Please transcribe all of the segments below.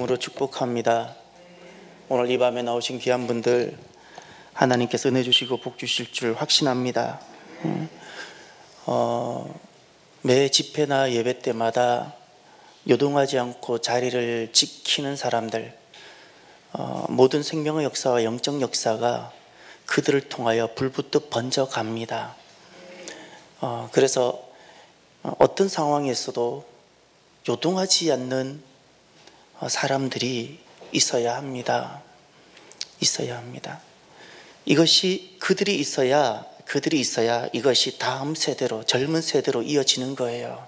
으로 축복합니다. 오늘 이 밤에 나오신 귀한 분들 하나님께서 은혜 주시고 복 주실 줄 확신합니다. 매 집회나 예배 때마다 요동하지 않고 자리를 지키는 사람들, 모든 생명의 역사와 영적 역사가 그들을 통하여 불붙듯 번져갑니다. 그래서 어떤 상황에서도 요동하지 않는 사람들이 있어야 합니다. 있어야 합니다. 이것이 그들이 있어야 이것이 다음 세대로, 젊은 세대로 이어지는 거예요.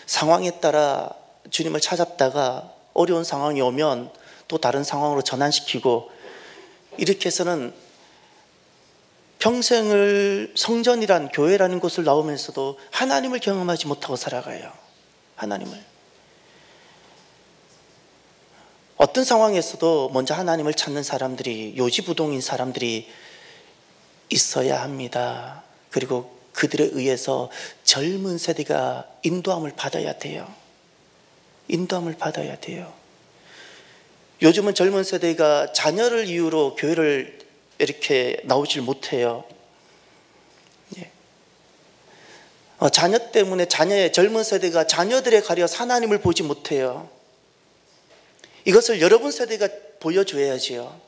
상황에 따라 주님을 찾았다가 어려운 상황이 오면 또 다른 상황으로 전환시키고, 이렇게 해서는 평생을 성전이란, 교회라는 곳을 나오면서도 하나님을 경험하지 못하고 살아가요. 하나님을. 어떤 상황에서도 먼저 하나님을 찾는 사람들이, 요지부동인 사람들이 있어야 합니다. 그리고 그들에 의해서 젊은 세대가 인도함을 받아야 돼요. 인도함을 받아야 돼요. 요즘은 젊은 세대가 자녀를 이유로 교회를 이렇게 나오질 못해요. 자녀 때문에 젊은 세대가 자녀들에 가려서 하나님을 보지 못해요. 이것을 여러분 세대가 보여줘야지요.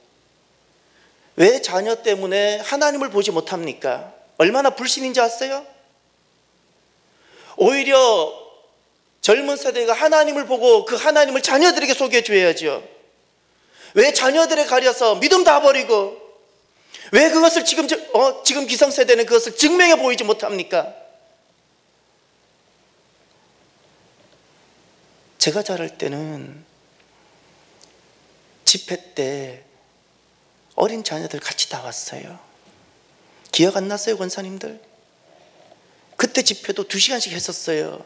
왜 자녀 때문에 하나님을 보지 못합니까? 얼마나 불신인지 아세요? 오히려 젊은 세대가 하나님을 보고 그 하나님을 자녀들에게 소개해줘야죠. 왜 자녀들에 가려서 믿음 다 버리고, 왜 그것을 지금 기성세대는 그것을 증명해 보이지 못합니까? 제가 자랄 때는 집회 때 어린 자녀들 같이 다 왔어요. 기억 안 나세요, 권사님들? 그때 집회도 2시간씩 했었어요.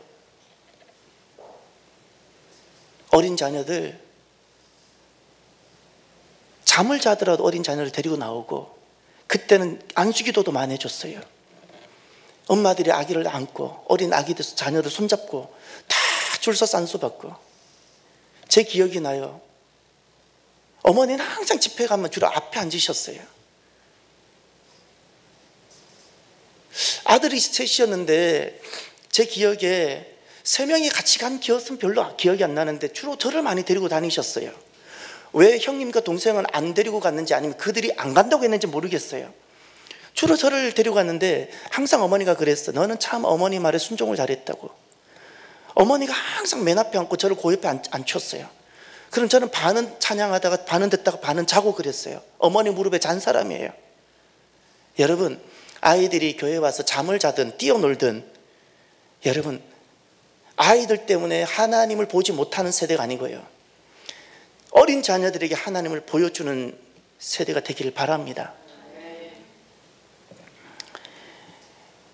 어린 자녀들, 잠을 자더라도 어린 자녀를 데리고 나오고, 그때는 안수기도도 많이 해줬어요. 엄마들이 아기를 안고 어린 아기들, 자녀들 손잡고 다 줄 서서 안수받고. 제 기억이 나요. 어머니는 항상 집회 가면 주로 앞에 앉으셨어요. 아들이 셋이었는데 제 기억에 3명이 같이 간 기억은 별로 기억이 안 나는데 주로 저를 많이 데리고 다니셨어요. 왜 형님과 동생은 안 데리고 갔는지, 아니면 그들이 안 간다고 했는지 모르겠어요. 주로 저를 데리고 갔는데 항상 어머니가 그랬어. 너는 참 어머니 말에 순종을 잘했다고. 어머니가 항상 맨 앞에 앉고 저를 그 옆에 앉혔어요. 그럼 저는 반은 찬양하다가 반은 듣다가 반은 자고 그랬어요. 어머니 무릎에 잔 사람이에요. 여러분, 아이들이 교회에 와서 잠을 자든 뛰어놀든, 여러분, 아이들 때문에 하나님을 보지 못하는 세대가 아니고요, 어린 자녀들에게 하나님을 보여주는 세대가 되기를 바랍니다.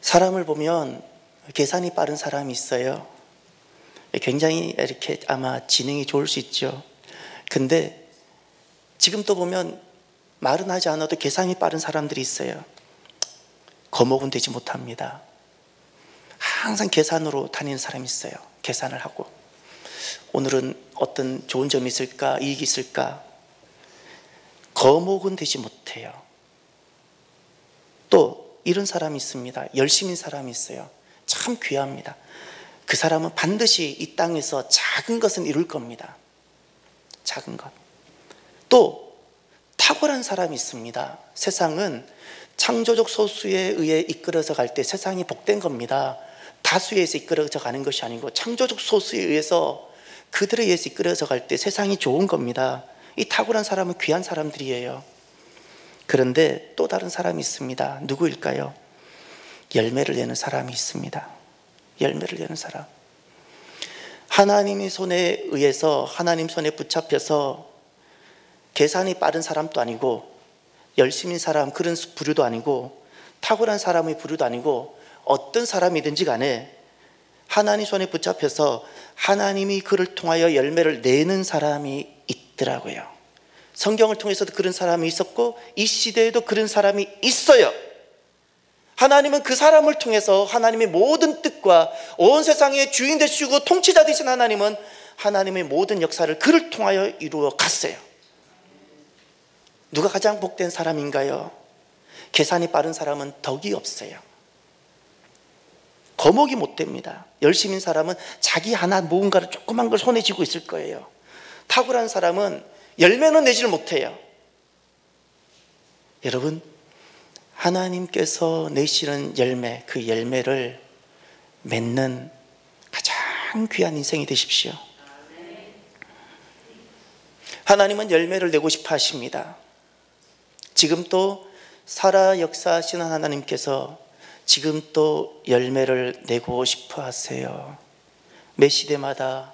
사람을 보면 계산이 빠른 사람이 있어요. 굉장히 이렇게 아마 지능이 좋을 수 있죠. 근데 지금 또 보면 말은 하지 않아도 계산이 빠른 사람들이 있어요. 거목은 되지 못합니다. 항상 계산으로 다니는 사람이 있어요. 계산을 하고, 오늘은 어떤 좋은 점이 있을까, 이익이 있을까. 거목은 되지 못해요. 또 이런 사람이 있습니다. 열심인 사람이 있어요. 참 귀합니다. 그 사람은 반드시 이 땅에서 작은 것은 이룰 겁니다. 작은 것. 또 탁월한 사람이 있습니다. 세상은 창조적 소수에 의해 이끌어져 갈 때 세상이 복된 겁니다. 다수에 의해서 이끌어져 가는 것이 아니고 창조적 소수에 의해서, 그들에 의해서 이끌어져 갈 때 세상이 좋은 겁니다. 이 탁월한 사람은 귀한 사람들이에요. 그런데 또 다른 사람이 있습니다. 누구일까요? 열매를 내는 사람이 있습니다. 열매를 내는 사람. 하나님의 손에 의해서, 하나님 손에 붙잡혀서 계산이 빠른 사람도 아니고, 열심인 사람, 그런 부류도 아니고, 탁월한 사람의 부류도 아니고, 어떤 사람이든지 간에 하나님 손에 붙잡혀서 하나님이 그를 통하여 열매를 내는 사람이 있더라고요. 성경을 통해서도 그런 사람이 있었고, 이 시대에도 그런 사람이 있어요. 하나님은 그 사람을 통해서 하나님의 모든 뜻과 온 세상의 주인 되시고 통치자 되신 하나님은 하나님의 모든 역사를 그를 통하여 이루어 갔어요. 누가 가장 복된 사람인가요? 계산이 빠른 사람은 덕이 없어요. 거목이 못 됩니다. 열심인 사람은 자기 하나 무언가를 조그만 걸 손에 쥐고 있을 거예요. 탁월한 사람은 열매는 내지를 못해요. 여러분, 하나님께서 내시는 열매, 그 열매를 맺는 가장 귀한 인생이 되십시오. 하나님은 열매를 내고 싶어 하십니다. 지금 또 살아 역사하시는 하나님께서 지금 또 열매를 내고 싶어 하세요. 매 시대마다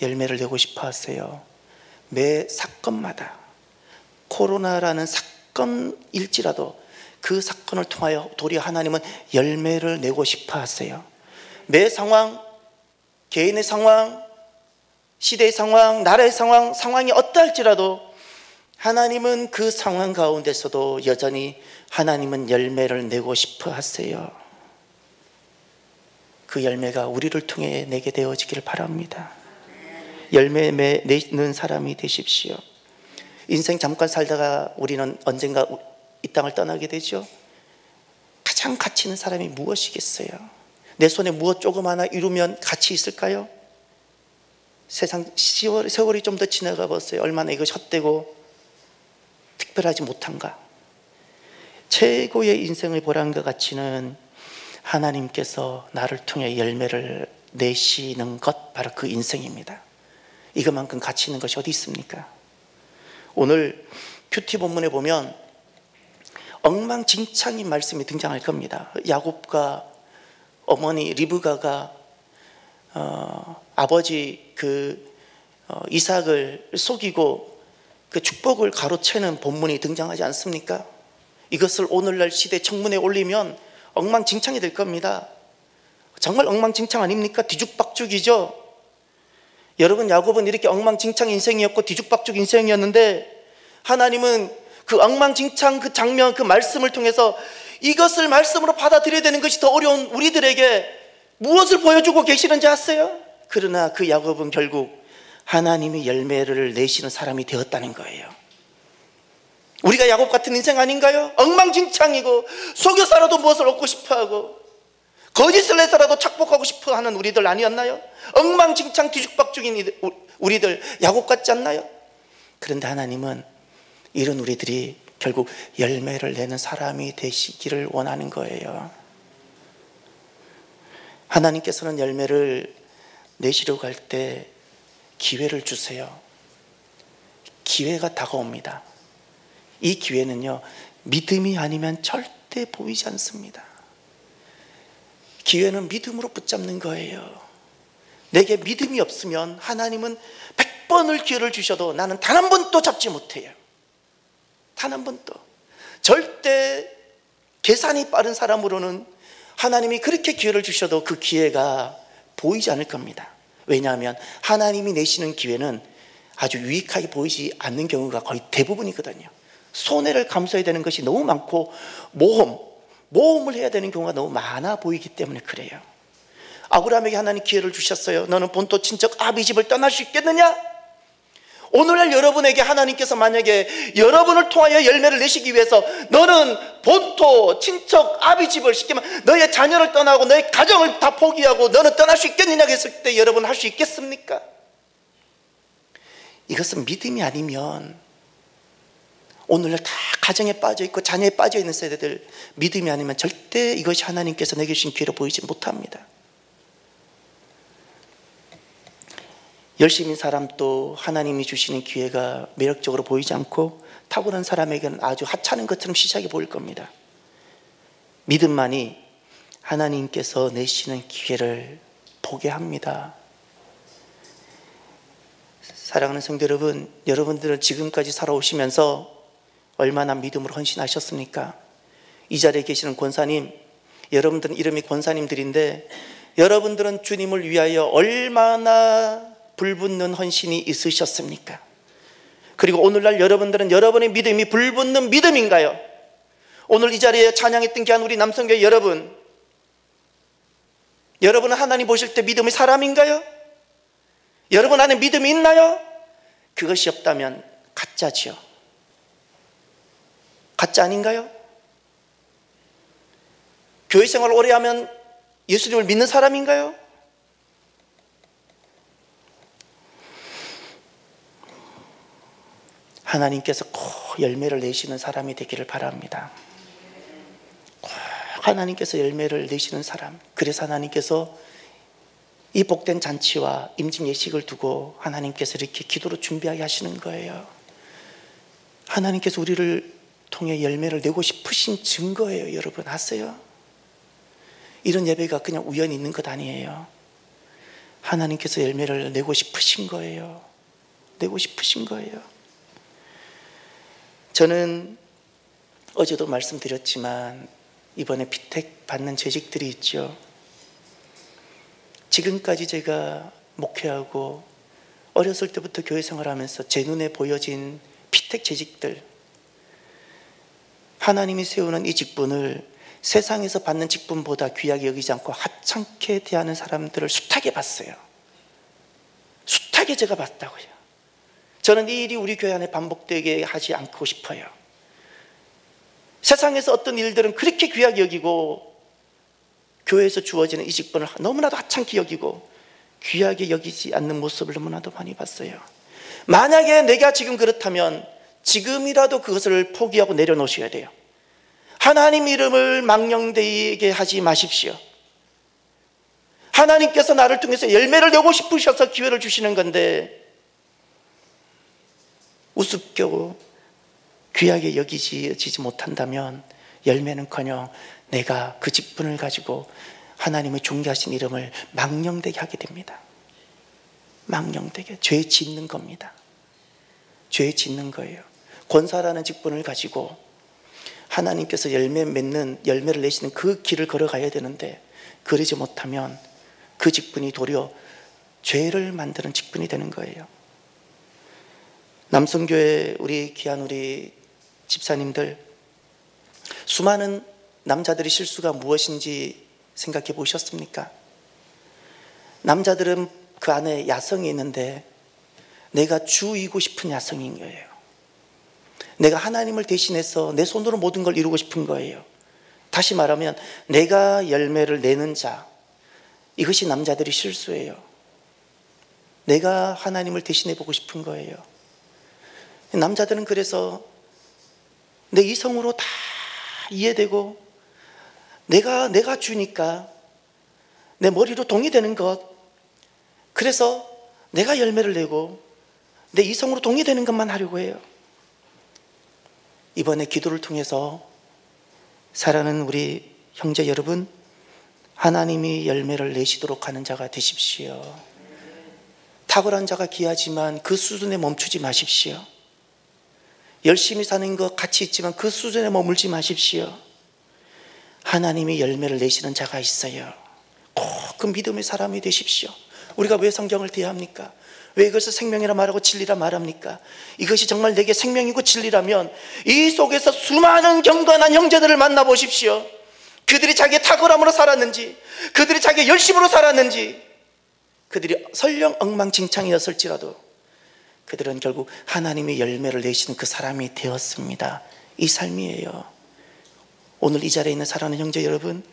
열매를 내고 싶어 하세요. 매 사건마다. 코로나라는 사건일지라도 그 사건을 통하여 도리어 하나님은 열매를 내고 싶어 하세요. 매 상황, 개인의 상황, 시대의 상황, 나라의 상황, 상황이 어떠할지라도 하나님은 그 상황 가운데서도 여전히 하나님은 열매를 내고 싶어 하세요. 그 열매가 우리를 통해 내게 되어지기를 바랍니다. 열매 내는 사람이 되십시오. 인생 잠깐 살다가 우리는 언젠가 이 땅을 떠나게 되죠. 가장 가치 있는 사람이 무엇이겠어요? 내 손에 무엇 조금 하나 이루면 가치 있을까요? 세월이 좀 더 지나가 봤어요. 얼마나 이것이 헛되고 특별하지 못한가. 최고의 인생의 보람과 가치는 하나님께서 나를 통해 열매를 내시는 것, 바로 그 인생입니다. 이것만큼 가치 있는 것이 어디 있습니까? 오늘 큐티 본문에 보면 엉망진창인 말씀이 등장할 겁니다. 야곱과 어머니 리브가가 아버지 이삭을 속이고 그 축복을 가로채는 본문이 등장하지 않습니까? 이것을 오늘날 시대 청문회에 올리면 엉망진창이 될 겁니다. 정말 엉망진창 아닙니까? 뒤죽박죽이죠. 여러분, 야곱은 이렇게 엉망진창 인생이었고 뒤죽박죽 인생이었는데 하나님은 그 엉망진창 그 장면, 그 말씀을 통해서 이것을 말씀으로 받아들여야 되는 것이 더 어려운 우리들에게 무엇을 보여주고 계시는지 아세요? 그러나 그 야곱은 결국 하나님이 열매를 내시는 사람이 되었다는 거예요. 우리가 야곱 같은 인생 아닌가요? 엉망진창이고 속여서라도 무엇을 얻고 싶어하고 거짓을 해서라도 착복하고 싶어하는 우리들 아니었나요? 엉망진창 뒤죽박죽인 우리들 야곱 같지 않나요? 그런데 하나님은 이런 우리들이 결국 열매를 내는 사람이 되시기를 원하는 거예요. 하나님께서는 열매를 내시려고 할 때 기회를 주세요. 기회가 다가옵니다. 이 기회는요, 믿음이 아니면 절대 보이지 않습니다. 기회는 믿음으로 붙잡는 거예요. 내게 믿음이 없으면 하나님은 100번을 기회를 주셔도 나는 단 한 번도 잡지 못해요. 단 한 번도. 절대 계산이 빠른 사람으로는 하나님이 그렇게 기회를 주셔도 그 기회가 보이지 않을 겁니다. 왜냐하면 하나님이 내시는 기회는 아주 유익하게 보이지 않는 경우가 거의 대부분이거든요. 손해를 감수해야 되는 것이 너무 많고 모험을 해야 되는 경우가 너무 많아 보이기 때문에 그래요. 아브라함에게 하나님 기회를 주셨어요. 너는 본토 친척 아비 집을 떠날 수 있겠느냐? 오늘날 여러분에게 하나님께서 만약에 여러분을 통하여 열매를 내시기 위해서 너는 본토 친척 아비 집을 시키면 너의 자녀를 떠나고 너의 가정을 다 포기하고 너는 떠날 수 있겠느냐 했을 때 여러분 할 수 있겠습니까? 이것은 믿음이 아니면 오늘날 다 가정에 빠져있고 자녀에 빠져있는 세대들, 믿음이 아니면 절대 이것이 하나님께서 내게 주신 기회로 보이지 못합니다. 열심인 사람도 하나님이 주시는 기회가 매력적으로 보이지 않고 탁월한 사람에게는 아주 하찮은 것처럼 시작해 보일 겁니다. 믿음만이 하나님께서 내시는 기회를 보게 합니다. 사랑하는 성도 여러분, 여러분들은 지금까지 살아오시면서 얼마나 믿음으로 헌신하셨습니까? 이 자리에 계시는 권사님, 여러분들은 이름이 권사님들인데 여러분들은 주님을 위하여 얼마나 불붙는 헌신이 있으셨습니까? 그리고 오늘날 여러분들은 여러분의 믿음이 불붙는 믿음인가요? 오늘 이 자리에 찬양했던 귀한 우리 남성교회 여러분은 하나님 보실 때 믿음의 사람인가요? 여러분 안에 믿음이 있나요? 그것이 없다면 가짜지요. 가짜 아닌가요? 교회 생활을 오래 하면 예수님을 믿는 사람인가요? 하나님께서 꼭 열매를 내시는 사람이 되기를 바랍니다. 꼭 하나님께서 열매를 내시는 사람. 그래서 하나님께서 이 복된 잔치와 임직 예식을 두고 하나님께서 이렇게 기도로 준비하게 하시는 거예요. 하나님께서 우리를 통해 열매를 내고 싶으신 증거예요. 여러분 아세요? 이런 예배가 그냥 우연히 있는 것 아니에요. 하나님께서 열매를 내고 싶으신 거예요. 내고 싶으신 거예요. 저는 어제도 말씀드렸지만 이번에 피택 받는 재직들이 있죠. 지금까지 제가 목회하고 어렸을 때부터 교회 생활하면서 제 눈에 보여진 피택 재직들, 하나님이 세우는 이 직분을 세상에서 받는 직분보다 귀하게 여기지 않고 하찮게 대하는 사람들을 숱하게 봤어요. 숱하게 제가 봤다고요. 저는 이 일이 우리 교회 안에 반복되게 하지 않고 싶어요. 세상에서 어떤 일들은 그렇게 귀하게 여기고 교회에서 주어지는 이 직분을 너무나도 하찮게 여기고 귀하게 여기지 않는 모습을 너무나도 많이 봤어요. 만약에 내가 지금 그렇다면 지금이라도 그것을 포기하고 내려놓으셔야 돼요. 하나님 이름을 망령되게 하지 마십시오. 하나님께서 나를 통해서 열매를 내고 싶으셔서 기회를 주시는 건데 우습게 귀하게 여기지 못한다면 열매는커녕 내가 그 직분을 가지고 하나님의 존귀하신 이름을 망령되게 하게 됩니다. 망령되게. 죄 짓는 겁니다. 죄 짓는 거예요. 권사라는 직분을 가지고 하나님께서 열매를 내시는 그 길을 걸어가야 되는데 그러지 못하면 그 직분이 도리어 죄를 만드는 직분이 되는 거예요. 남성교회 우리 귀한 우리 집사님들, 수많은 남자들의 실수가 무엇인지 생각해 보셨습니까? 남자들은 그 안에 야성이 있는데 내가 주이고 싶은 야성인 거예요. 내가 하나님을 대신해서 내 손으로 모든 걸 이루고 싶은 거예요. 다시 말하면 내가 열매를 내는 자, 이것이 남자들의 실수예요. 내가 하나님을 대신해 보고 싶은 거예요. 남자들은 그래서 내 이성으로 다 이해되고 내가 주니까 내 머리로 동의되는 것, 그래서 내가 열매를 내고 내 이성으로 동의되는 것만 하려고 해요. 이번에 기도를 통해서 사랑하는 우리 형제 여러분, 하나님이 열매를 내시도록 하는 자가 되십시오. 탁월한 자가 귀하지만 그 수준에 멈추지 마십시오. 열심히 사는 것 같이 있지만 그 수준에 머물지 마십시오. 하나님이 열매를 내시는 자가 있어요. 꼭 그 믿음의 사람이 되십시오. 우리가 왜 성경을 대합니까? 왜 이것을 생명이라 말하고 진리라 말합니까? 이것이 정말 내게 생명이고 진리라면 이 속에서 수많은 경건한 형제들을 만나보십시오. 그들이 자기의 탁월함으로 살았는지, 그들이 자기의 열심으로 살았는지, 그들이 설령 엉망진창이었을지라도 그들은 결국 하나님의 열매를 내시는 그 사람이 되었습니다. 이 삶이에요. 오늘 이 자리에 있는 사랑하는 형제 여러분,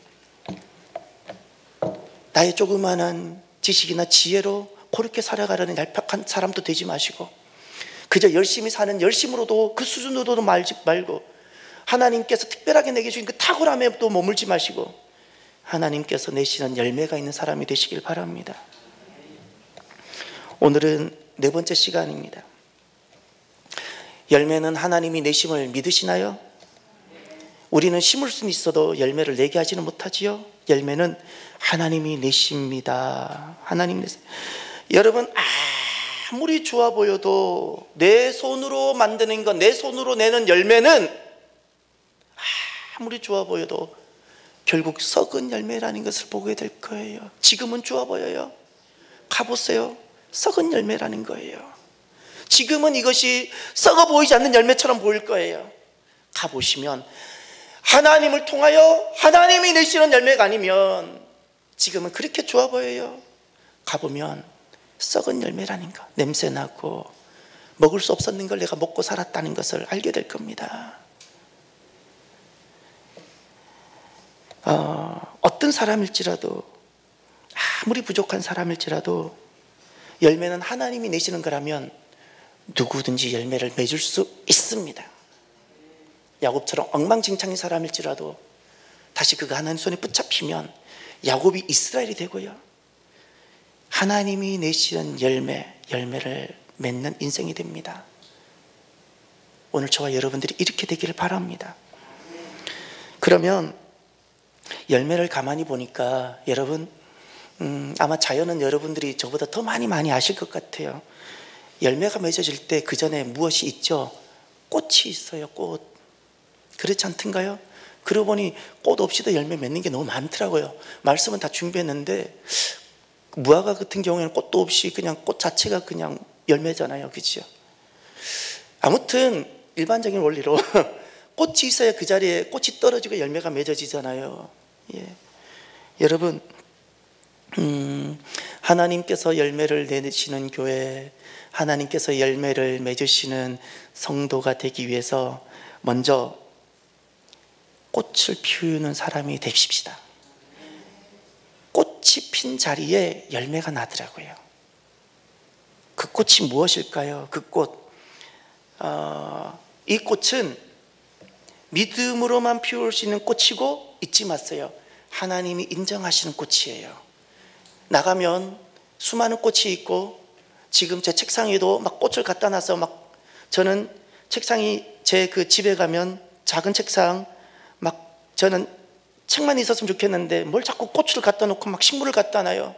나의 조그마한 지식이나 지혜로 그렇게 살아가려는 얄팍한 사람도 되지 마시고 그저 열심히 사는 열심으로도 그 수준으로도 말지 말고 하나님께서 특별하게 내게 주신 그 탁월함에 또 머물지 마시고 하나님께서 내시는 열매가 있는 사람이 되시길 바랍니다. 오늘은 네 번째 시간입니다. 열매는 하나님이 내심을 믿으시나요? 우리는 심을 수는 있어도 열매를 내게 하지는 못하지요. 열매는 하나님이 내십니다. 하나님 내세요. 여러분, 아무리 좋아 보여도 내 손으로 만드는 것, 내 손으로 내는 열매는 아무리 좋아 보여도 결국 썩은 열매라는 것을 보게 될 거예요. 지금은 좋아 보여요. 가보세요. 썩은 열매라는 거예요. 지금은 이것이 썩어 보이지 않는 열매처럼 보일 거예요. 가보시면 하나님을 통하여 하나님이 내시는 열매가 아니면 지금은 그렇게 좋아 보여요. 가보면 썩은 열매라는 거, 냄새나고 먹을 수 없었는 걸 내가 먹고 살았다는 것을 알게 될 겁니다. 어떤 사람일지라도, 아무리 부족한 사람일지라도 열매는 하나님이 내시는 거라면 누구든지 열매를 맺을 수 있습니다. 야곱처럼 엉망진창인 사람일지라도 다시 그가 하나님 손에 붙잡히면 야곱이 이스라엘이 되고요, 하나님이 내시는 열매를 맺는 인생이 됩니다. 오늘 저와 여러분들이 이렇게 되기를 바랍니다. 그러면 열매를 가만히 보니까 여러분, 아마 자연은 여러분들이 저보다 더 많이 아실 것 같아요. 열매가 맺어질 때 그 전에 무엇이 있죠? 꽃이 있어요. 꽃. 그렇지 않던가요? 그러고 보니 꽃 없이도 열매 맺는 게 너무 많더라고요. 말씀은 다 준비했는데 무화과 같은 경우에는 꽃도 없이 그냥 꽃 자체가 그냥 열매잖아요. 그렇죠? 아무튼 일반적인 원리로 꽃이 있어야 그 자리에 꽃이 떨어지고 열매가 맺어지잖아요. 예. 여러분, 하나님께서 열매를 내시는 교회, 하나님께서 열매를 맺으시는 성도가 되기 위해서 먼저 꽃을 피우는 사람이 되십시다. 꽃이 핀 자리에 열매가 나더라고요. 그 꽃이 무엇일까요? 그 꽃, 이 꽃은 믿음으로만 피울 수 있는 꽃이고, 잊지 마세요, 하나님이 인정하시는 꽃이에요. 나가면 수많은 꽃이 있고, 지금 제 책상에도 막 꽃을 갖다 놔서 막, 저는 책상이 제 그 집에 가면 작은 책상, 막 저는 책만 있었으면 좋겠는데 뭘 자꾸 꽃을 갖다 놓고 막 식물을 갖다 놔요.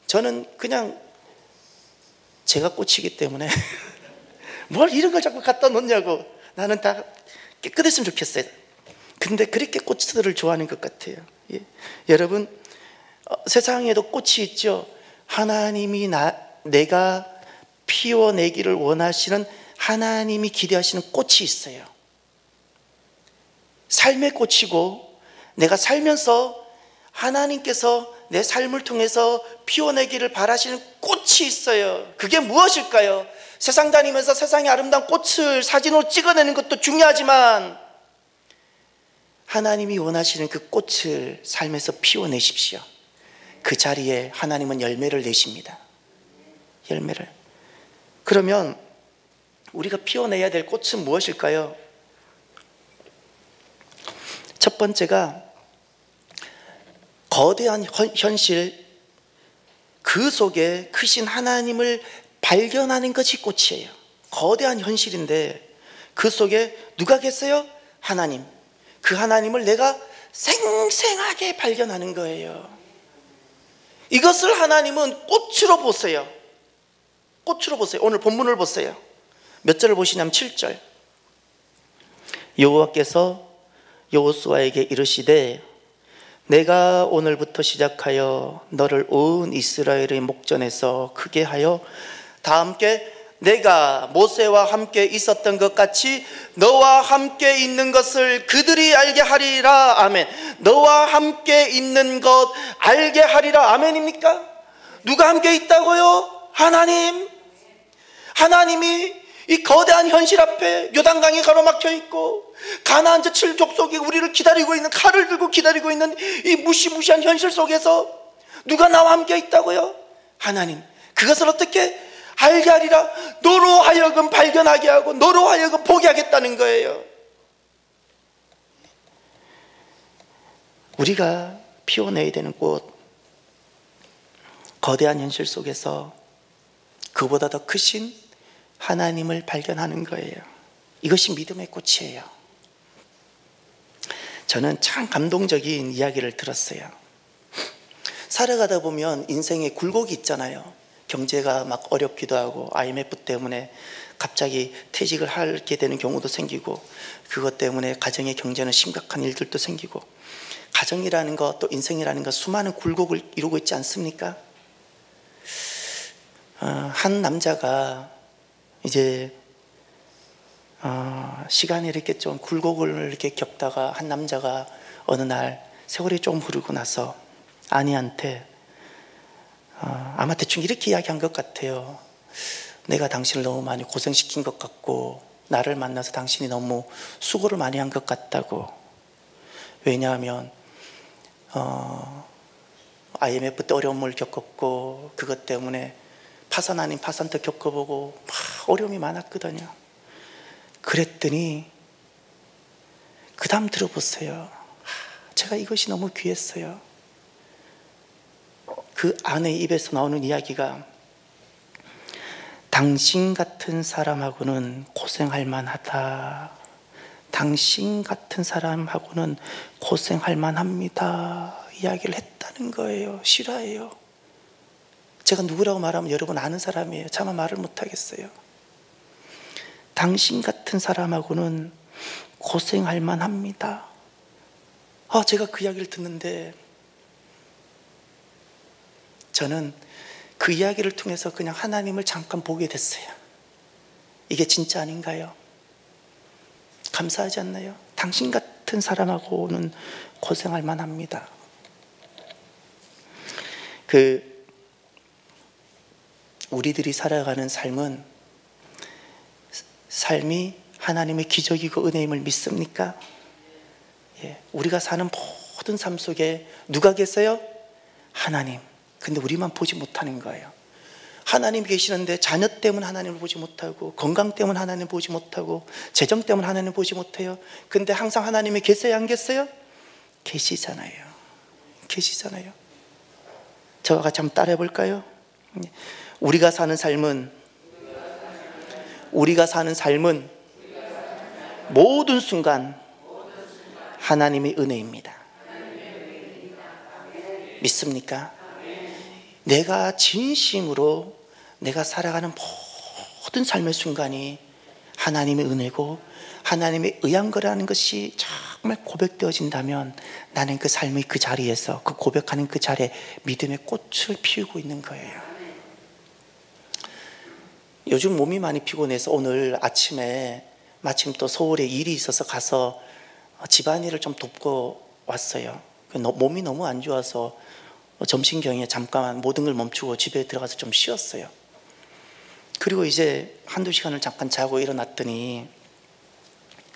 저는 그냥 제가 꽃이기 때문에 뭘 이런 걸 자꾸 갖다 놓냐고. 나는 다 깨끗했으면 좋겠어요. 근데 그렇게 꽃들을 좋아하는 것 같아요. 예. 여러분, 세상에도 꽃이 있죠. 하나님이 내가 피워내기를 원하시는, 하나님이 기대하시는 꽃이 있어요. 삶의 꽃이고, 내가 살면서 하나님께서 내 삶을 통해서 피워내기를 바라시는 꽃이 있어요. 그게 무엇일까요? 세상 다니면서 세상의 아름다운 꽃을 사진으로 찍어내는 것도 중요하지만 하나님이 원하시는 그 꽃을 삶에서 피워내십시오. 그 자리에 하나님은 열매를 내십니다. 열매를. 그러면 우리가 피워내야 될 꽃은 무엇일까요? 첫 번째가 거대한 현실, 그 속에 크신 하나님을 발견하는 것이 꽃이에요. 거대한 현실인데 그 속에 누가 계세요? 하나님. 그 하나님을 내가 생생하게 발견하는 거예요. 이것을 하나님은 꽃으로 보세요. 꽃으로 보세요. 오늘 본문을 보세요. 몇 절을 보시냐면 7절. 여호와께서 여호수아에게 이르시되 내가 오늘부터 시작하여 너를 온 이스라엘의 목전에서 크게 하여 다 함께 내가 모세와 함께 있었던 것 같이 너와 함께 있는 것을 그들이 알게 하리라. 아멘. 너와 함께 있는 것 알게 하리라. 아멘입니까? 누가 함께 있다고요? 하나님. 하나님이 이 거대한 현실 앞에 요단강이 가로막혀 있고 가나안 제7 족속이 우리를 기다리고 있는, 칼을 들고 기다리고 있는 이 무시무시한 현실 속에서 누가 나와 함께 있다고요? 하나님. 그것을 어떻게 알게 하리라? 너로 하여금 발견하게 하고 너로 하여금 보게 하겠다는 거예요. 우리가 피워내야 되는 꽃, 거대한 현실 속에서 그보다 더 크신 하나님을 발견하는 거예요. 이것이 믿음의 꽃이에요. 저는 참 감동적인 이야기를 들었어요. 살아가다 보면 인생에 굴곡이 있잖아요. 경제가 막 어렵기도 하고 IMF 때문에 갑자기 퇴직을 하게 되는 경우도 생기고, 그것 때문에 가정의 경제는 심각한 일들도 생기고, 가정이라는 것 또 인생이라는 것 수많은 굴곡을 이루고 있지 않습니까? 한 남자가 이제 시간이 이렇게 좀 굴곡을 이렇게 겪다가 한 남자가 어느 날 세월이 좀 흐르고 나서 아내한테 아마 대충 이렇게 이야기한 것 같아요. 내가 당신을 너무 많이 고생시킨 것 같고 나를 만나서 당신이 너무 수고를 많이 한 것 같다고. 왜냐하면 IMF 때 어려움을 겪었고 그것 때문에 파산 아닌 파산도 겪어보고 막 어려움이 많았거든요. 그랬더니 그 다음 들어보세요. 제가 이것이 너무 귀했어요. 그 아내의 입에서 나오는 이야기가 당신 같은 사람하고는 고생할 만하다. 당신 같은 사람하고는 고생할 만합니다. 이야기를 했다는 거예요. 실화예요. 제가 누구라고 말하면 여러분 아는 사람이에요. 차마 말을 못하겠어요. 당신 같은 사람하고는 고생할 만합니다. 제가 그 이야기를 듣는데 저는 그 이야기를 통해서 그냥 하나님을 잠깐 보게 됐어요. 이게 진짜 아닌가요? 감사하지 않나요? 당신 같은 사람하고는 고생할 만합니다. 우리들이 살아가는 삶이 하나님의 기적이고 은혜임을 믿습니까? 예, 우리가 사는 모든 삶 속에 누가 계세요? 하나님. 근데 우리만 보지 못하는 거예요. 하나님 계시는데 자녀 때문에 하나님을 보지 못하고 건강 때문에 하나님을 보지 못하고 재정 때문에 하나님을 보지 못해요. 근데 항상 하나님이 계세요? 안 계세요? 계시잖아요. 계시잖아요. 저와 같이 한번 따라해 볼까요? 우리가 사는 삶은 모든 순간 하나님의 은혜입니다. 믿습니까? 내가 진심으로 내가 살아가는 모든 삶의 순간이 하나님의 은혜고 하나님의 의한 거라는 것이 정말 고백되어진다면 나는 그 삶의 그 자리에서 그 고백하는 그 자리에 믿음의 꽃을 피우고 있는 거예요. 요즘 몸이 많이 피곤해서 오늘 아침에 마침 또 서울에 일이 있어서 가서 집안일을 좀 돕고 왔어요. 몸이 너무 안 좋아서 점심경에 잠깐 모든 걸 멈추고 집에 들어가서 좀 쉬었어요. 그리고 이제 한두 시간을 잠깐 자고 일어났더니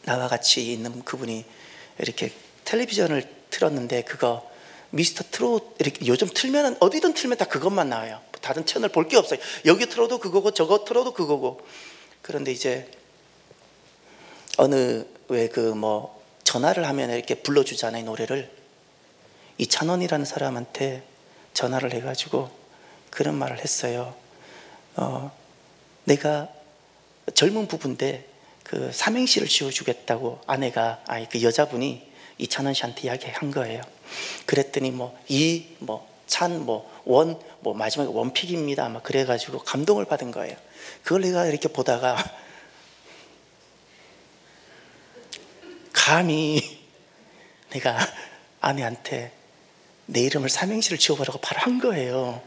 나와 같이 있는 그분이 이렇게 텔레비전을 틀었는데 그거 미스터 트롯 이렇게 요즘 틀면 어디든 틀면 다 그것만 나와요. 다른 채널 볼 게 없어요. 여기 틀어도 그거고 저거 틀어도 그거고. 그런데 이제 어느 전화를 하면 이렇게 불러주잖아요, 노래를. 이찬원이라는 사람한테 전화를 해가지고 그런 말을 했어요. 내가 젊은 부부인데 그 삼행시를 지어주겠다고 아내가 그 여자분이 이찬원 씨한테 이야기한 거예요. 그랬더니 원 마지막에 원픽입니다. 아마 그래가지고 감동을 받은 거예요. 그걸 내가 이렇게 보다가 감히 내가 아내한테 내 이름을 삼행시를 지어보라고 바로 한 거예요.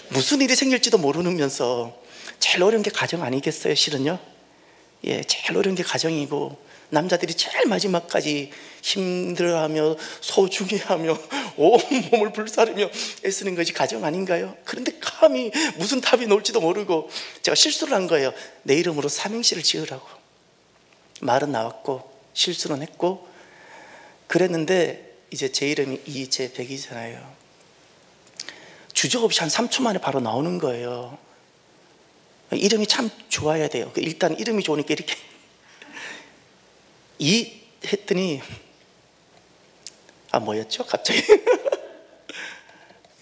무슨 일이 생길지도 모르면서. 제일 어려운 게 가정 아니겠어요, 실은요? 예, 제일 어려운 게 가정이고 남자들이 제일 마지막까지 힘들어하며 소중해하며 온몸을 불사르며 애쓰는 것이 가정 아닌가요? 그런데 감히 무슨 답이 나올지도 모르고 제가 실수를 한 거예요. 내 이름으로 삼행시를 지으라고. 말은 나왔고 실수는 했고 그랬는데 이제 제 이름이 이재백이잖아요. 주저없이 한 3초 만에 바로 나오는 거예요. 이름이 참 좋아야 돼요. 일단 이름이 좋으니까 이렇게 했더니 뭐였죠? 갑자기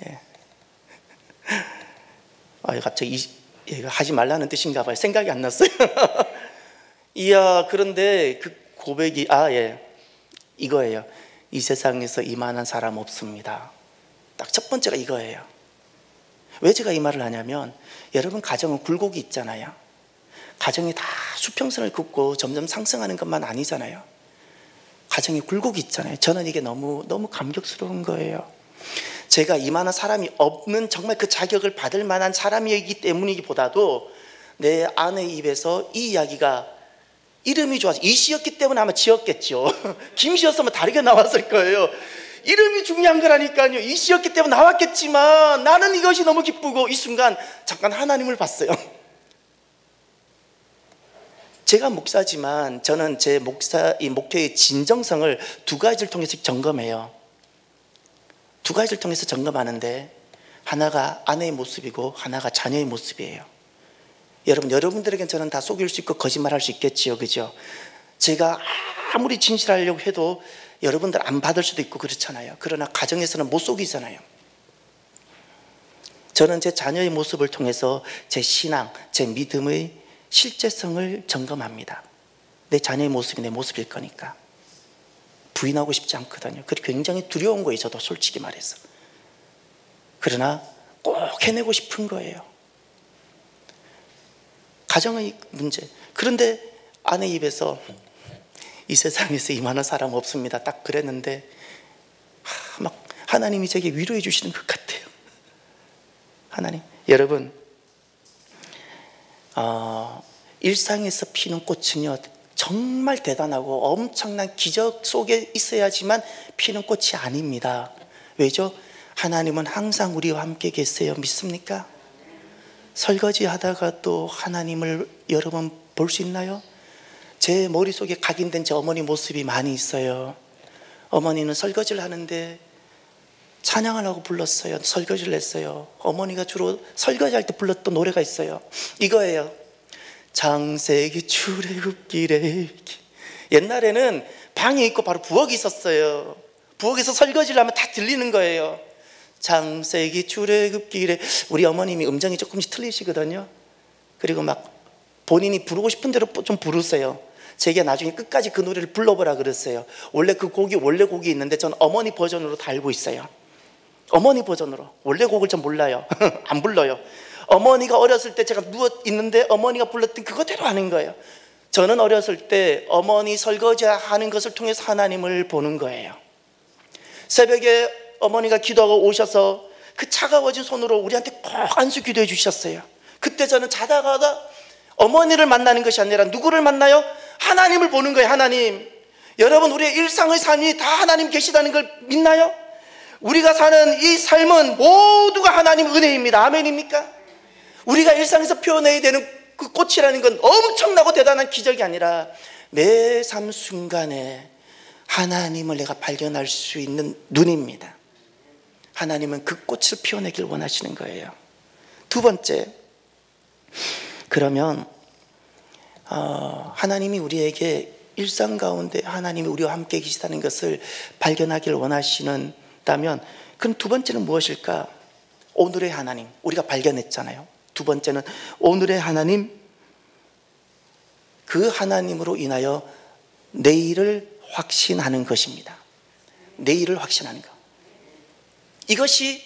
예. 갑자기 얘가 하지 말라는 뜻인가 봐요. 생각이 안 났어요. 이야, 그런데 그 고백이 이거예요. 이 세상에서 이만한 사람 없습니다. 딱 첫 번째가 이거예요. 왜 제가 이 말을 하냐면 여러분 가정은 굴곡이 있잖아요. 가정이 다 수평선을 긋고 점점 상승하는 것만 아니잖아요. 가정에 굴곡이 있잖아요. 저는 이게 너무 감격스러운 거예요. 제가 이만한 사람이 없는 정말 그 자격을 받을 만한 사람이기 때문이기보다도 내 아내의 입에서 이 이야기가 이름이 좋아서 이씨였기 때문에 아마 지었겠죠. 김씨였으면 다르게 나왔을 거예요. 이름이 중요한 거라니까요. 이시였기 때문에 나왔겠지만 나는 이것이 너무 기쁘고, 이 순간 잠깐 하나님을 봤어요. 제가 목사지만 저는 제 이 목회의 진정성을 두 가지를 통해서 점검해요. 두 가지를 통해서 점검하는데, 하나가 아내의 모습이고 하나가 자녀의 모습이에요. 여러분들에겐 저는 다 속일 수 있고 거짓말할 수 있겠지요, 그죠? 제가 아무리 진실하려고 해도 여러분들 안 받을 수도 있고 그렇잖아요. 그러나 가정에서는 못 속이잖아요. 저는 제 자녀의 모습을 통해서 제 신앙, 제 믿음의 실제성을 점검합니다. 내 자녀의 모습이 내 모습일 거니까 부인하고 싶지 않거든요. 그게 굉장히 두려운 거예요, 저도 솔직히 말해서. 그러나 꼭 해내고 싶은 거예요. 가정의 문제. 그런데 아내 입에서 이 세상에서 이만한 사람 없습니다, 딱 그랬는데 막 하나님이 제게 위로해 주시는 것 같아요. 하나님, 여러분, 일상에서 피는 꽃은요 정말 대단하고 엄청난 기적 속에 있어야지만 피는 꽃이 아닙니다. 왜죠? 하나님은 항상 우리와 함께 계세요. 믿습니까? 설거지 하다가 또 하나님을 여러분 볼 수 있나요? 제 머릿속에 각인된 제 어머니 모습이 많이 있어요. 어머니는 설거지를 하는데 찬양을 하고 불렀어요. 설거지를 했어요. 어머니가 주로 설거지할 때 불렀던 노래가 있어요. 이거예요. 창세기 출애굽길에. 옛날에는 방에 있고 바로 부엌이 있었어요. 부엌에서 설거지를 하면 다 들리는 거예요. 창세기 출애굽길에. 우리 어머님이 음정이 조금씩 틀리시거든요. 그리고 막 본인이 부르고 싶은 대로 좀 부르세요. 제게 나중에 끝까지 그 노래를 불러보라 그랬어요. 원래 그 곡이 원래 곡이 있는데 저는 어머니 버전으로 다 알고 있어요. 어머니 버전으로. 원래 곡을 전 몰라요. 안 불러요. 어머니가 어렸을 때 제가 누워 있는데 어머니가 불렀던 그거대로 하는 거예요. 저는 어렸을 때 어머니 설거지 하는 것을 통해서 하나님을 보는 거예요. 새벽에 어머니가 기도하고 오셔서 그 차가워진 손으로 우리한테 꼭 안수 기도해 주셨어요. 그때 저는 자다가다 어머니를 만나는 것이 아니라 누구를 만나요? 하나님을 보는 거예요. 하나님. 여러분, 우리의 일상의 삶이 다 하나님 계시다는 걸 믿나요? 우리가 사는 이 삶은 모두가 하나님 은혜입니다. 아멘입니까? 우리가 일상에서 표현해야 되는 그 꽃이라는 건 엄청나고 대단한 기적이 아니라 매 삶 순간에 하나님을 내가 발견할 수 있는 눈입니다. 하나님은 그 꽃을 피워내길 원하시는 거예요. 두 번째, 그러면 하나님이 우리에게 일상 가운데 하나님이 우리와 함께 계시다는 것을 발견하길 원하시는다면, 그럼 두 번째는 무엇일까? 오늘의 하나님, 우리가 발견했잖아요. 두 번째는 오늘의 하나님, 그 하나님으로 인하여 내일을 확신하는 것입니다. 내일을 확신하는 것. 이것이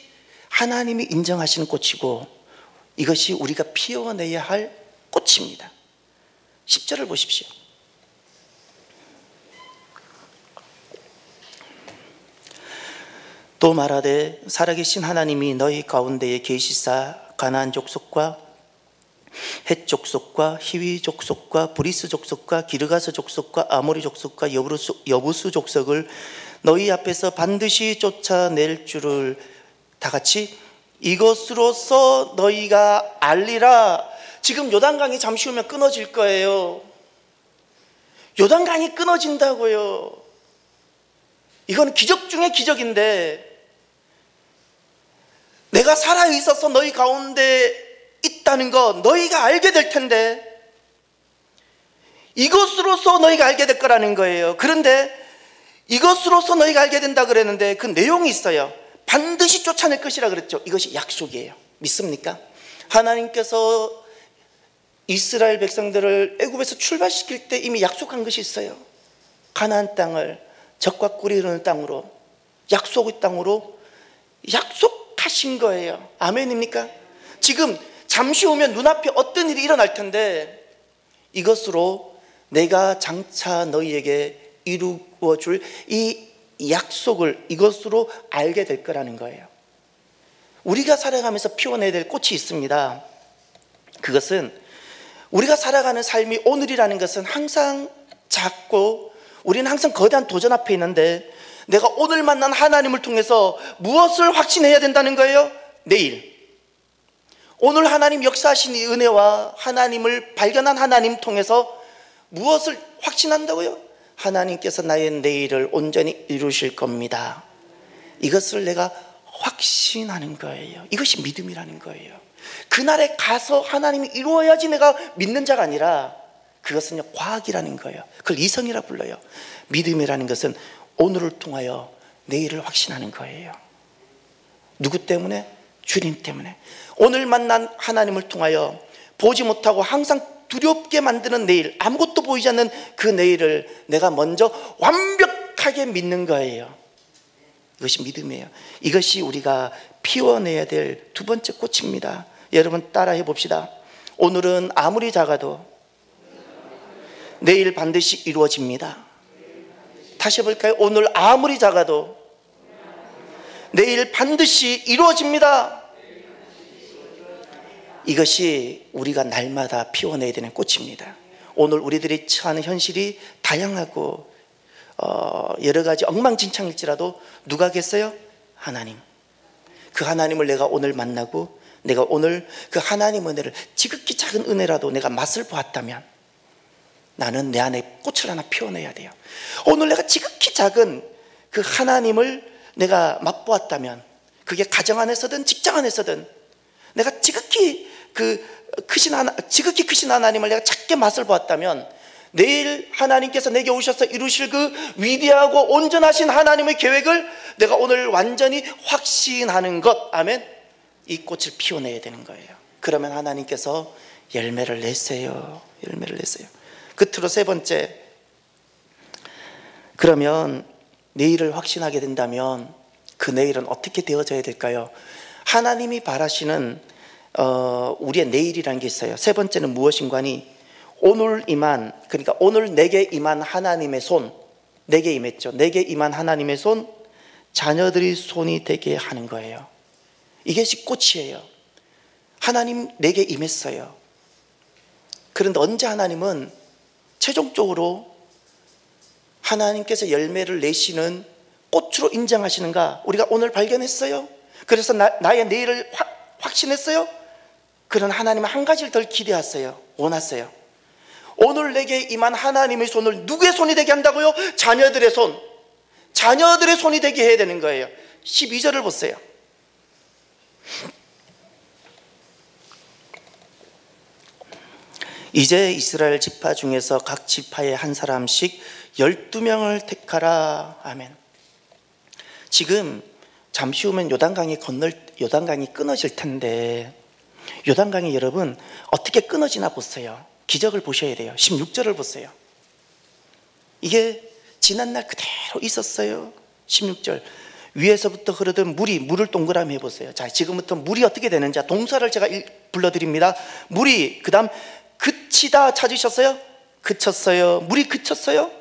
하나님이 인정하시는 꽃이고 이것이 우리가 피워내야 할 꽃입니다. 10절을 보십시오. 또 말하되 살아계신 하나님이 너희 가운데에 계시사 가나안 족속과 헷 족속과 히위 족속과 브리스 족속과 기르가스 족속과 아모리 족속과 여부수 족속을 너희 앞에서 반드시 쫓아낼 줄을 다 같이 이것으로서 너희가 알리라. 지금 요단강이 잠시 후면 끊어질 거예요. 요단강이 끊어진다고요. 이건 기적 중에 기적인데, 내가 살아있어서 너희 가운데 있다는 거 너희가 알게 될 텐데, 이것으로서 너희가 알게 될 거라는 거예요. 그런데 이것으로서 너희가 알게 된다 그랬는데 그 내용이 있어요. 반드시 쫓아낼 것이라 그랬죠. 이것이 약속이에요. 믿습니까? 하나님께서 이스라엘 백성들을 애굽에서 출발시킬 때 이미 약속한 것이 있어요. 가나안 땅을 젖과 꿀이 흐르는 땅으로, 약속의 땅으로 약속하신 거예요. 아멘입니까? 지금 잠시 후면 눈앞에 어떤 일이 일어날 텐데 이것으로 내가 장차 너희에게 이루어 줄 이 약속을 이것으로 알게 될 거라는 거예요. 우리가 살아가면서 피워내야 될 꽃이 있습니다. 그것은 우리가 살아가는 삶이, 오늘이라는 것은 항상 작고 우리는 항상 거대한 도전 앞에 있는데, 내가 오늘 만난 하나님을 통해서 무엇을 확신해야 된다는 거예요? 내일. 오늘 하나님 역사하신 이 은혜와 하나님을 발견한 하나님 통해서 무엇을 확신한다고요? 하나님께서 나의 내일을 온전히 이루실 겁니다. 이것을 내가 확신하는 거예요. 이것이 믿음이라는 거예요. 그날에 가서 하나님이 이루어야지 내가 믿는 자가 아니라 그것은요, 과학이라는 거예요. 그걸 이성이라 불러요. 믿음이라는 것은 오늘을 통하여 내일을 확신하는 거예요. 누구 때문에? 주님 때문에. 오늘 만난 하나님을 통하여 보지 못하고 항상 두렵게 만드는 내일, 아무것도 보이지 않는 그 내일을 내가 먼저 완벽하게 믿는 거예요. 이것이 믿음이에요. 이것이 우리가 피워내야 될 두 번째 꽃입니다. 여러분 따라해 봅시다. 오늘은 아무리 작아도 내일 반드시 이루어집니다. 다시 해볼까요? 오늘 아무리 작아도 내일 반드시 이루어집니다. 이것이 우리가 날마다 피워내야 되는 꽃입니다. 오늘 우리들이 처하는 현실이 다양하고 여러 가지 엉망진창일지라도 누가 겠어요? 하나님. 그 하나님을 내가 오늘 만나고 내가 오늘 그 하나님 은혜를 지극히 작은 은혜라도 내가 맛을 보았다면 나는 내 안에 꽃을 하나 피워내야 돼요. 오늘 내가 지극히 작은 그 하나님을 내가 맛보았다면 그게 가정 안에서든 직장 안에서든 내가 지극히 크신 하나님을 내가 작게 맛을 보았다면 내일 하나님께서 내게 오셔서 이루실 그 위대하고 온전하신 하나님의 계획을 내가 오늘 완전히 확신하는 것, 아멘. 이 꽃을 피워내야 되는 거예요. 그러면 하나님께서 열매를 내세요. 열매를 내세요. 끝으로 세 번째, 그러면 내일을 확신하게 된다면 그 내일은 어떻게 되어져야 될까요? 하나님이 바라시는 우리의 내일이라는 게 있어요. 세 번째는 무엇인가니 오늘 임한, 그러니까 오늘 내게 임한 하나님의 손, 내게 임했죠. 내게 임한 하나님의 손, 자녀들이 손이 되게 하는 거예요. 이것이 꽃이에요. 하나님 내게 임했어요. 그런데 언제 하나님은 최종적으로 하나님께서 열매를 내시는 꽃으로 인정하시는가? 우리가 오늘 발견했어요. 그래서 나의 내일을 확신했어요. 그런 하나님은 한 가지를 더 기대했어요. 원했어요. 오늘 내게 임한 하나님의 손을 누구의 손이 되게 한다고요? 자녀들의 손. 자녀들의 손이 되게 해야 되는 거예요. 12절을 보세요. 이제 이스라엘 지파 중에서 각 지파에 한 사람씩 12명을 택하라. 아멘. 지금 잠시 후면 요단강이 끊어질 텐데 요단강이 여러분 어떻게 끊어지나 보세요. 기적을 보셔야 돼요. 16절을 보세요. 이게 지난날 그대로 있었어요. 16절 위에서부터 흐르던 물을 동그라미 해보세요. 자, 지금부터 물이 어떻게 되는지 동사를 제가 불러드립니다. 물이 그 다음 그치다 찾으셨어요? 그쳤어요. 물이 그쳤어요.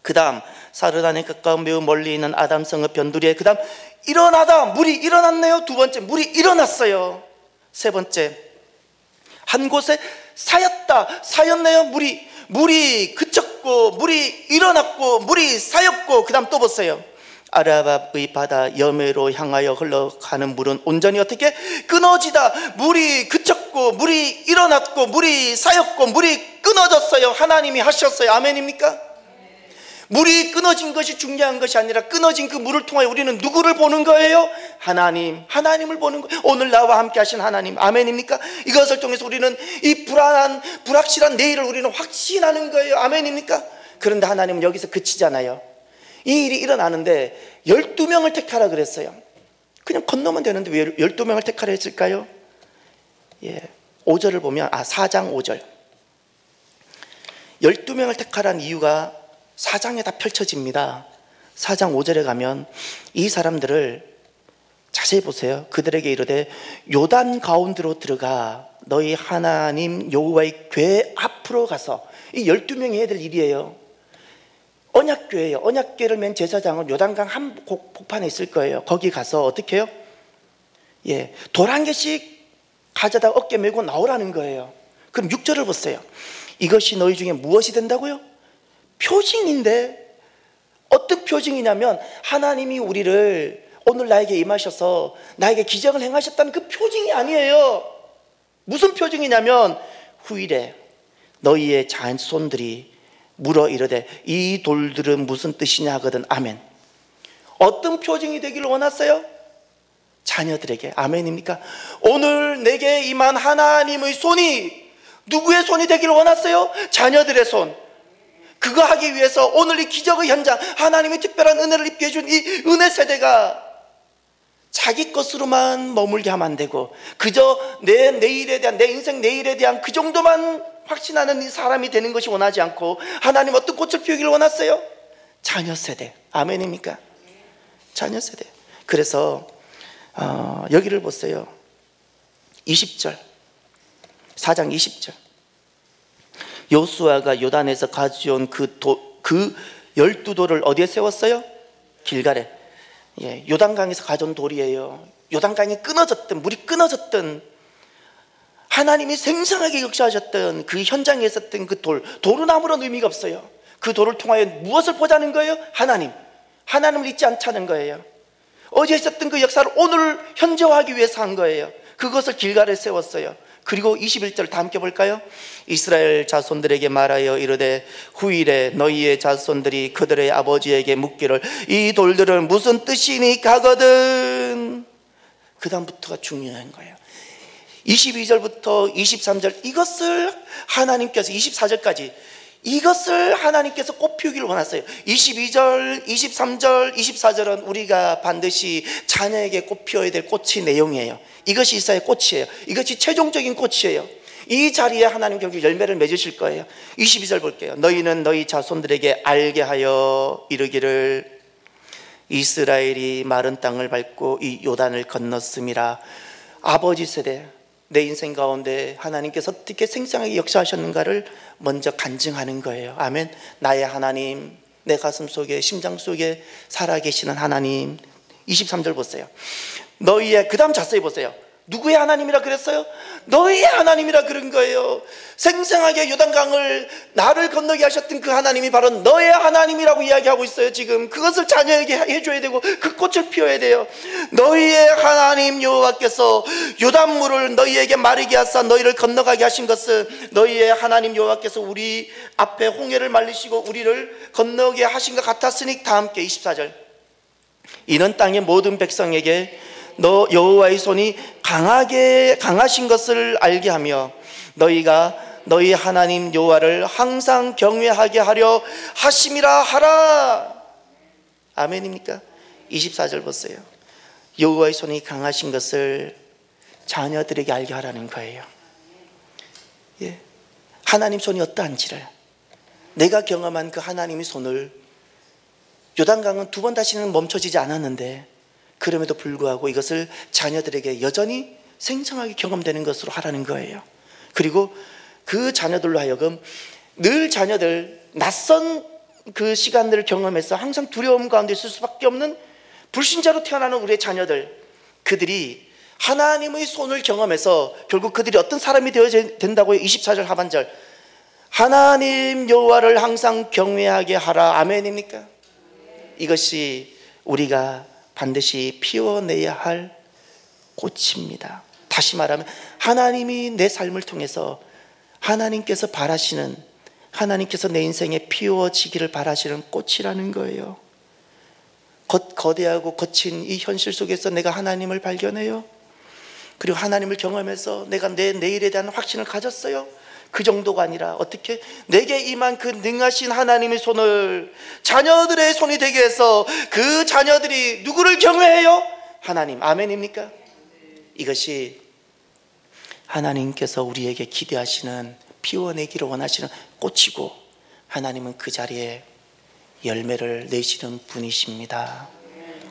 그 다음 사르단에 가까운 매우 멀리 있는 아담성읍 변두리에 그 다음 일어나다. 물이 일어났네요. 두 번째 물이 일어났어요. 세 번째 한 곳에 쌓였네요. 물이 그쳤고 물이 일어났고 물이 쌓였고 그 다음 또 보세요. 아라바의 바다 여매로 향하여 흘러가는 물은 온전히 어떻게 끊어지다. 물이 그쳤고 물이 일어났고 물이 쌓였고 물이 끊어졌어요. 하나님이 하셨어요. 아멘입니까? 물이 끊어진 것이 중요한 것이 아니라 끊어진 그 물을 통하여 우리는 누구를 보는 거예요? 하나님을 보는 거예요. 오늘 나와 함께 하신 하나님. 아멘입니까? 이것을 통해서 우리는 이 불확실한 내일을 우리는 확신하는 거예요. 아멘입니까? 그런데 하나님은 여기서 그치잖아요. 이 일이 일어나는데 12명을 택하라 그랬어요. 그냥 건너면 되는데 왜 12명을 택하라 했을까요? 5절을 보면 4장 5절 12명을 택하라는 이유가 4장에 다 펼쳐집니다. 4장 5절에 가면 이 사람들을 자세히 보세요. 그들에게 이르되 요단 가운데로 들어가 너희 하나님 여호와의 궤 앞으로 가서 이 12명이 해야 될 일이에요. 언약궤예요. 언약궤를 맨 제사장은 요단강 한 복판에 있을 거예요. 거기 가서 어떻게 해요? 돌 한 개씩 가져다 어깨 메고 나오라는 거예요. 그럼 6절을 보세요. 이것이 너희 중에 무엇이 된다고요? 표징인데 어떤 표징이냐면 하나님이 우리를 오늘 나에게 임하셔서 나에게 기적을 행하셨다는 그 표징이 아니에요. 무슨 표징이냐면 후일에 너희의 자손들이 물어 이르되 이 돌들은 무슨 뜻이냐 하거든. 아멘. 어떤 표징이 되기를 원하세요? 자녀들에게. 아멘입니까? 오늘 내게 임한 하나님의 손이 누구의 손이 되기를 원하세요? 자녀들의 손. 그거 하기 위해서 오늘 이 기적의 현장, 하나님의 특별한 은혜를 입게 해준 이 은혜 세대가 자기 것으로만 머물게 하면 안 되고 그저 내 내일에 대한, 내 인생 내일에 대한 그 정도만 확신하는 이 사람이 되는 것이 원하지 않고 하나님 어떤 꽃을 피우기를 원하세요? 자녀 세대. 아멘입니까? 자녀 세대. 그래서 여기를 보세요. 20절, 4장 20절. 여호수아가 요단에서 가져온 그 12돌을 어디에 세웠어요? 길갈에. 예, 요단강에서 가져온 돌이에요. 요단강이 끊어졌던, 물이 끊어졌던, 하나님이 생생하게 역사하셨던 그 현장에 있었던 그 돌은 아무런 의미가 없어요. 그 돌을 통하여 무엇을 보자는 거예요? 하나님을 잊지 않자는 거예요. 어제 있었던 그 역사를 오늘 현재화하기 위해서 한 거예요. 그것을 길갈에 세웠어요. 그리고 21절 다 함께 볼까요? 이스라엘 자손들에게 말하여 이르되 후일에 너희의 자손들이 그들의 아버지에게 묻기를 이 돌들은 무슨 뜻이니까 하거든. 그 다음부터가 중요한 거예요. 22절부터 23절 이것을 하나님께서 24절까지 이것을 하나님께서 꽃피우기를 원하세요. 22절, 23절, 24절은 우리가 반드시 자녀에게 꽃피워야 될 꽃의 내용이에요. 이것이 이사야의 꽃이에요. 이것이 최종적인 꽃이에요. 이 자리에 하나님 결국 열매를 맺으실 거예요. 22절 볼게요. 너희는 너희 자손들에게 알게 하여 이르기를 이스라엘이 마른 땅을 밟고 이 요단을 건넜음이라. 아버지 세대, 내 인생 가운데 하나님께서 어떻게 생생하게 역사하셨는가를 먼저 간증하는 거예요. 아멘. 나의 하나님, 내 가슴 속에, 심장 속에 살아계시는 하나님. 23절 보세요. 너희의, 그 다음 자세히 보세요. 누구의 하나님이라 그랬어요? 너희의 하나님이라 그런 거예요. 생생하게 요단강을 나를 건너게 하셨던 그 하나님이 바로 너의 하나님이라고 이야기하고 있어요. 지금 그것을 자녀에게 해줘야 되고 그 꽃을 피워야 돼요. 너희의 하나님 여호와께서 요단물을 너희에게 마르게 하사 너희를 건너가게 하신 것은 너희의 하나님 여호와께서 우리 앞에 홍해를 말리시고 우리를 건너게 하신 것 같았으니 다 함께 24절. 이는 땅의 모든 백성에게 너 여호와의 손이 강하신 것을 알게 하며 너희가 너희 하나님 여호와를 항상 경외하게 하려 하심이라 하라. 아멘입니까? 24절 보세요. 여호와의 손이 강하신 것을 자녀들에게 알게 하라는 거예요. 예. 하나님 손이 어떠한지를, 내가 경험한 그 하나님의 손을, 요단강은 두 번 다시는 멈춰지지 않았는데 그럼에도 불구하고 이것을 자녀들에게 여전히 생생하게 경험되는 것으로 하라는 거예요. 그리고 그 자녀들로 하여금 늘 자녀들, 낯선 그 시간들을 경험해서 항상 두려움 가운데 있을 수밖에 없는 불신자로 태어나는 우리의 자녀들, 그들이 하나님의 손을 경험해서 결국 그들이 어떤 사람이 되어야 된다고요? 24절 하반절. 하나님 여호와를 항상 경외하게 하라. 아멘입니까? 이것이 우리가 반드시 피워내야 할 꽃입니다. 다시 말하면 하나님이 내 삶을 통해서 하나님께서 바라시는, 하나님께서 내 인생에 피워지기를 바라시는 꽃이라는 거예요. 거대하고 거친 이 현실 속에서 내가 하나님을 발견해요. 그리고 하나님을 경험해서 내가 내 내일에 대한 확신을 가졌어요. 그 정도가 아니라 어떻게 내게 임한 그 능하신 하나님의 손을 자녀들의 손이 되게 해서 그 자녀들이 누구를 경외해요? 하나님. 아멘입니까? 이것이 하나님께서 우리에게 기대하시는, 피워내기를 원하시는 꽃이고 하나님은 그 자리에 열매를 내시는 분이십니다.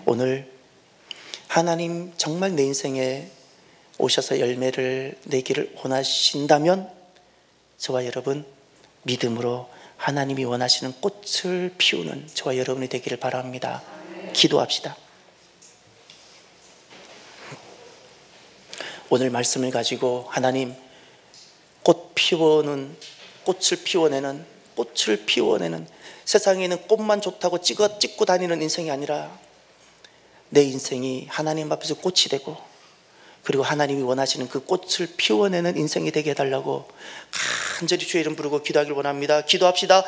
오늘 하나님 정말 내 인생에 오셔서 열매를 내기를 원하신다면 저와 여러분 믿음으로 하나님이 원하시는 꽃을 피우는 저와 여러분이 되기를 바랍니다. 기도합시다. 오늘 말씀을 가지고 하나님, 꽃을 피워내는 꽃을 피워내는, 세상에는 꽃만 좋다고 찍고 다니는 인생이 아니라 내 인생이 하나님 앞에서 꽃이 되고, 그리고 하나님이 원하시는 그 꽃을 피워내는 인생이 되게 해달라고 간절히 주의 이름 부르고 기도하길 원합니다. 기도합시다.